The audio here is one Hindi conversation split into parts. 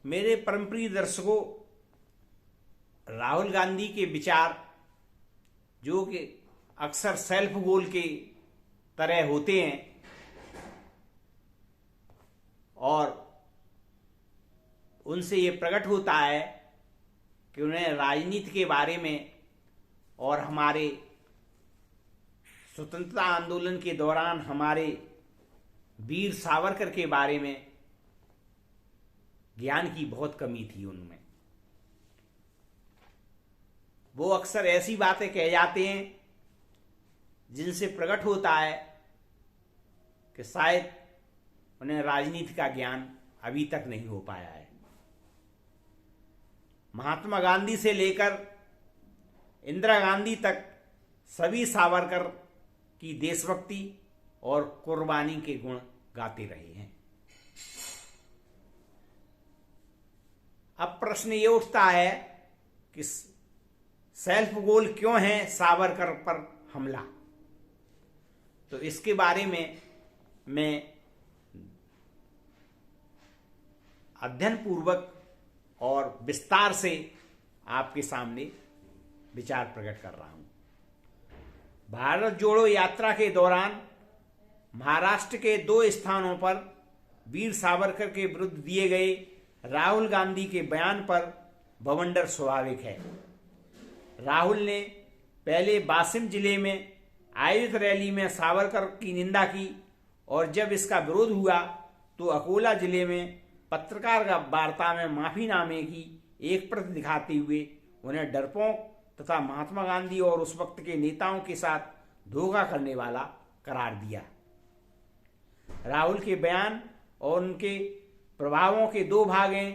मेरे परमप्रिय दर्शकों, राहुल गांधी के विचार जो कि अक्सर सेल्फ गोल के तरह होते हैं और उनसे ये प्रकट होता है कि उन्हें राजनीति के बारे में और हमारे स्वतंत्रता आंदोलन के दौरान हमारे वीर सावरकर के बारे में ज्ञान की बहुत कमी थी उनमें। वो अक्सर ऐसी बातें कह जाते हैं जिनसे प्रकट होता है कि शायद उन्हें राजनीति का ज्ञान अभी तक नहीं हो पाया है। महात्मा गांधी से लेकर इंदिरा गांधी तक सभी सावरकर की देशभक्ति और कुर्बानी के गुण गाते रहे हैं। अब प्रश्न ये उठता है कि सेल्फ गोल क्यों है सावरकर पर हमला। तो इसके बारे में मैं अध्ययन पूर्वक और विस्तार से आपके सामने विचार प्रकट कर रहा हूं। भारत जोड़ो यात्रा के दौरान महाराष्ट्र के 2 स्थानों पर वीर सावरकर के विरुद्ध दिए गए राहुल गांधी के बयान पर बवंडर स्वाभाविक है। राहुल ने पहले वाशिम जिले में आयोजित रैली में सावरकर की निंदा की और जब इसका विरोध हुआ तो अकोला जिले में पत्रकार वार्ता में माफीनामे की एक प्रति दिखाते हुए उन्हें डरपोक तथा महात्मा गांधी और उस वक्त के नेताओं के साथ धोखा करने वाला करार दिया। राहुल के बयान और उनके प्रभावों के 2 भाग हैं।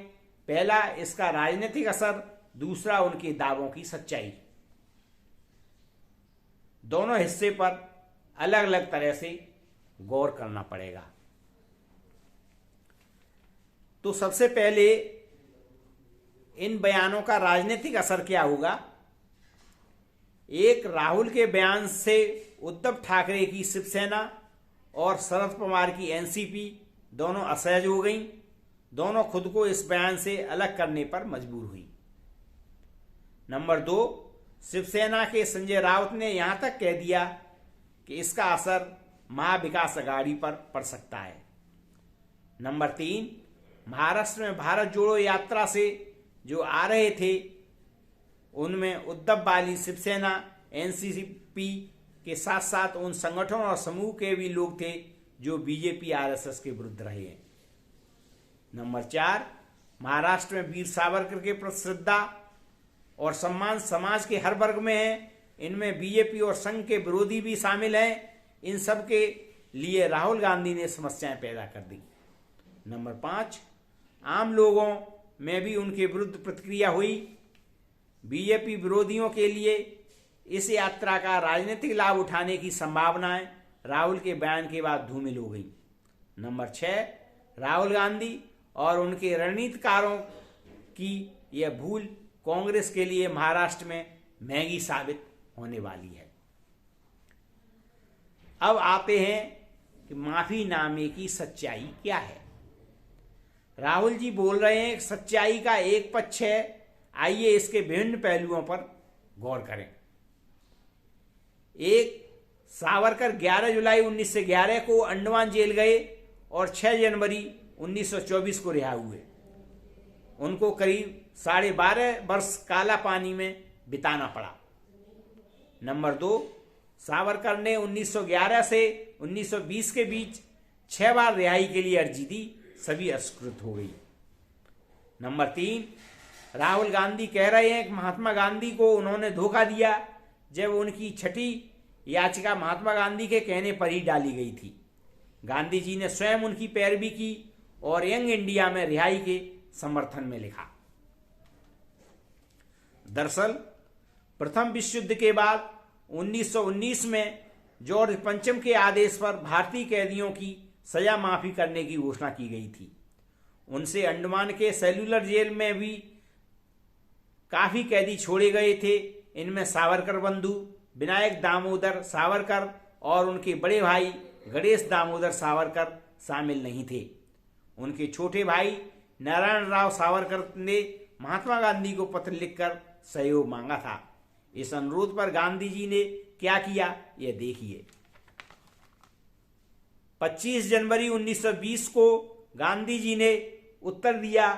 पहला इसका राजनीतिक असर, दूसरा उनके दावों की सच्चाई। दोनों हिस्से पर अलग अलग तरह से गौर करना पड़ेगा। तो सबसे पहले इन बयानों का राजनीतिक असर क्या होगा। एक, राहुल के बयान से उद्धव ठाकरे की शिवसेना और शरद पवार की एनसीपी दोनों असहज हो गईं। दोनों खुद को इस बयान से अलग करने पर मजबूर हुई। नंबर 2, शिवसेना के संजय राउत ने यहां तक कह दिया कि इसका असर महाविकास अघाड़ी पर पड़ सकता है। नंबर 3, महाराष्ट्र में भारत जोड़ो यात्रा से जो आ रहे थे उनमें उद्धव वाली शिवसेना, एनसीपी के साथ साथ उन संगठनों और समूह के भी लोग थे जो बीजेपी आरएसएस के विरुद्ध रहे हैं। नंबर 4, महाराष्ट्र में वीर सावरकर के प्रति श्रद्धा और सम्मान समाज के हर वर्ग में है। इनमें बीजेपी और संघ के विरोधी भी शामिल हैं। इन सब के लिए राहुल गांधी ने समस्याएं पैदा कर दी। नंबर 5, आम लोगों में भी उनके विरुद्ध प्रतिक्रिया हुई। बीजेपी विरोधियों के लिए इस यात्रा का राजनीतिक लाभ उठाने की संभावनाएं राहुल के बयान के बाद धूमिल हो गई। नंबर 6, राहुल गांधी और उनके रणनीतिकारों की यह भूल कांग्रेस के लिए महाराष्ट्र में महंगी साबित होने वाली है। अब आते हैं कि माफीनामे की सच्चाई क्या है। राहुल जी बोल रहे हैं कि सच्चाई का एक पक्ष है। आइए इसके विभिन्न पहलुओं पर गौर करें। 1, सावरकर 11 जुलाई 1911 को अंडमान जेल गए और 6 जनवरी 1924 को रिहा हुए। उनको करीब 12.5 वर्ष काला पानी में बिताना पड़ा। नंबर 2, सावरकर ने 1911 से 1920 के बीच 6 बार रिहाई के लिए अर्जी दी, सभी अस्वीकृत हो गई। नंबर 3, राहुल गांधी कह रहे हैं कि महात्मा गांधी को उन्होंने धोखा दिया जब उनकी 6ठी याचिका महात्मा गांधी के कहने पर ही डाली गई थी। गांधी जी ने स्वयं उनकी पैरवी की और यंग इंडिया में रिहाई के समर्थन में लिखा। दरअसल प्रथम विश्व युद्ध के बाद 1919 में जॉर्ज पंचम के आदेश पर भारतीय कैदियों की सजा माफी करने की घोषणा की गई थी। उनसे अंडमान के सेल्युलर जेल में भी काफी कैदी छोड़े गए थे। इनमें सावरकर बंधु विनायक दामोदर सावरकर और उनके बड़े भाई गणेश दामोदर सावरकर शामिल नहीं थे। उनके छोटे भाई नारायण राव सावरकर ने महात्मा गांधी को पत्र लिखकर सहयोग मांगा था। इस अनुरोध पर गांधी जी ने क्या किया, यह देखिए। 25 जनवरी 1920 को गांधी जी ने उत्तर दिया,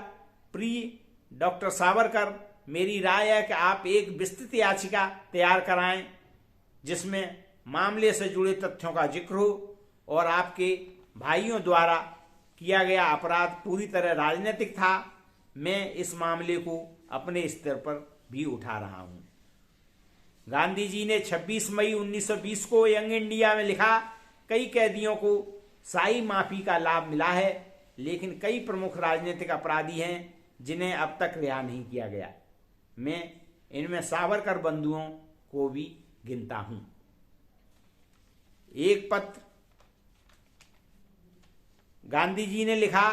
प्रिय डॉक्टर सावरकर, मेरी राय है कि आप एक विस्तृत याचिका तैयार कराएं जिसमें मामले से जुड़े तथ्यों का जिक्र हो और आपके भाइयों द्वारा किया गया अपराध पूरी तरह राजनीतिक था। मैं इस मामले को अपने स्तर पर भी उठा रहा हूं। गांधी जी ने 26 मई 1920 को यंग इंडिया में लिखा, कई कैदियों को शाही माफी का लाभ मिला है, लेकिन कई प्रमुख राजनीतिक अपराधी हैं जिन्हें अब तक रिहा नहीं किया गया। मैं इनमें सावरकर बंधुओं को भी गिनता हूं। एक पत्र गांधी जी ने लिखा,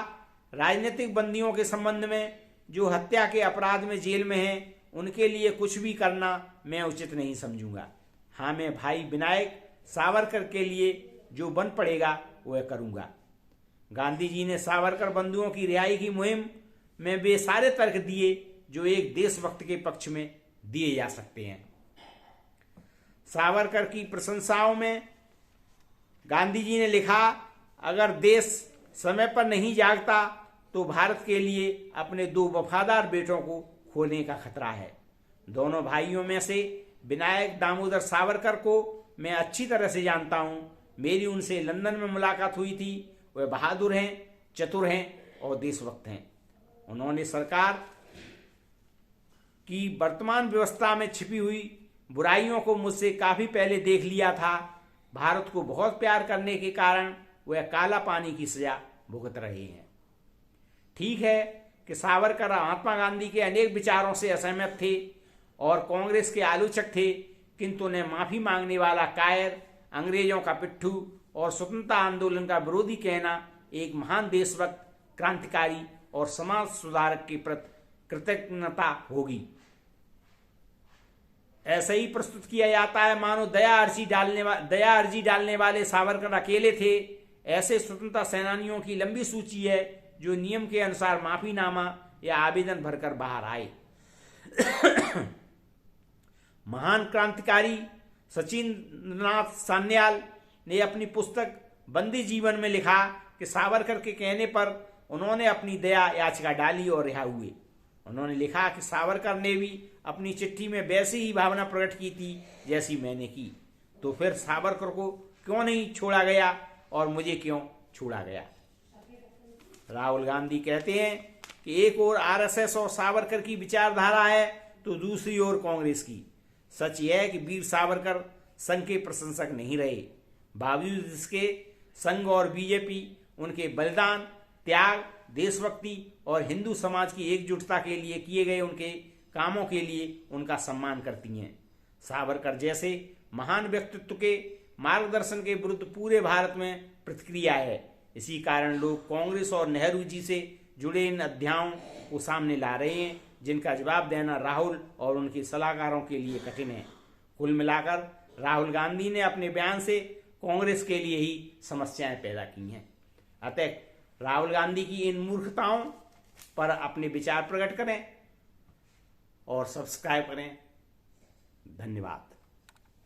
राजनीतिक बंदियों के संबंध में जो हत्या के अपराध में जेल में हैं, उनके लिए कुछ भी करना मैं उचित नहीं समझूंगा। हाँ, मैं भाई विनायक सावरकर के लिए जो बन पड़ेगा वह करूंगा। गांधी जी ने सावरकर बंधुओं की रिहाई की मुहिम में वे सारे तर्क दिए जो एक देशभक्त के पक्ष में दिए जा सकते हैं। सावरकर की प्रशंसाओं में गांधी जी ने लिखा, अगर देश समय पर नहीं जागता तो भारत के लिए अपने 2 वफादार बेटों को खोने का खतरा है। दोनों भाइयों में से विनायक दामोदर सावरकर को मैं अच्छी तरह से जानता हूं। मेरी उनसे लंदन में मुलाकात हुई थी। वह बहादुर हैं, चतुर हैं और देशभक्त हैं। उन्होंने सरकार की वर्तमान व्यवस्था में छिपी हुई बुराइयों को मुझसे काफी पहले देख लिया था। भारत को बहुत प्यार करने के कारण वह काला पानी की सजा भुगत रहे हैं। ठीक है कि सावरकर महात्मा गांधी के अनेक विचारों से असहमत थे और कांग्रेस के आलोचक थे, किंतु उन्हें माफी मांगने वाला कायर, अंग्रेजों का पिट्ठू और स्वतंत्रता आंदोलन का विरोधी कहना एक महान देशभक्त, क्रांतिकारी और समाज सुधारक के प्रति कृतज्ञता होगी। ऐसे ही प्रस्तुत किया जाता है मानो दया अर्जी डालने वाले सावरकर अकेले थे। ऐसे स्वतंत्रता सेनानियों की लंबी सूची है जो नियम के अनुसार माफीनामा या आवेदन भरकर बाहर आए। महान क्रांतिकारी सचिंद्रनाथ सान्याल ने अपनी पुस्तक बंदी जीवन में लिखा कि सावरकर के कहने पर उन्होंने अपनी दया याचिका डाली और रिहा हुए। उन्होंने लिखा कि सावरकर ने भी अपनी चिट्ठी में वैसी ही भावना प्रकट की थी जैसी मैंने की, तो फिर सावरकर को क्यों नहीं छोड़ा गया और मुझे क्यों छोड़ा गया। राहुल गांधी कहते हैं कि एक ओर आरएसएस और सावरकर की विचारधारा है तो दूसरी ओर कांग्रेस की। सच यह है कि वीर सावरकर संघ के प्रशंसक नहीं रहे। बावजूद इसके संघ और बीजेपी उनके बलिदान, त्याग, देशभक्ति और हिंदू समाज की एकजुटता के लिए किए गए उनके कामों के लिए उनका सम्मान करती हैं। सावरकर जैसे महान व्यक्तित्व के मार्गदर्शन के विरुद्ध पूरे भारत में प्रतिक्रिया है। इसी कारण लोग कांग्रेस और नेहरू जी से जुड़े इन अध्यायों को सामने ला रहे हैं, जिनका जवाब देना राहुल और उनके सलाहकारों के लिए कठिन है। कुल मिलाकर राहुल गांधी ने अपने बयान से कांग्रेस के लिए ही समस्याएं पैदा की हैं। अतः राहुल गांधी की इन मूर्खताओं पर अपने विचार प्रकट करें और सब्सक्राइब करें। धन्यवाद।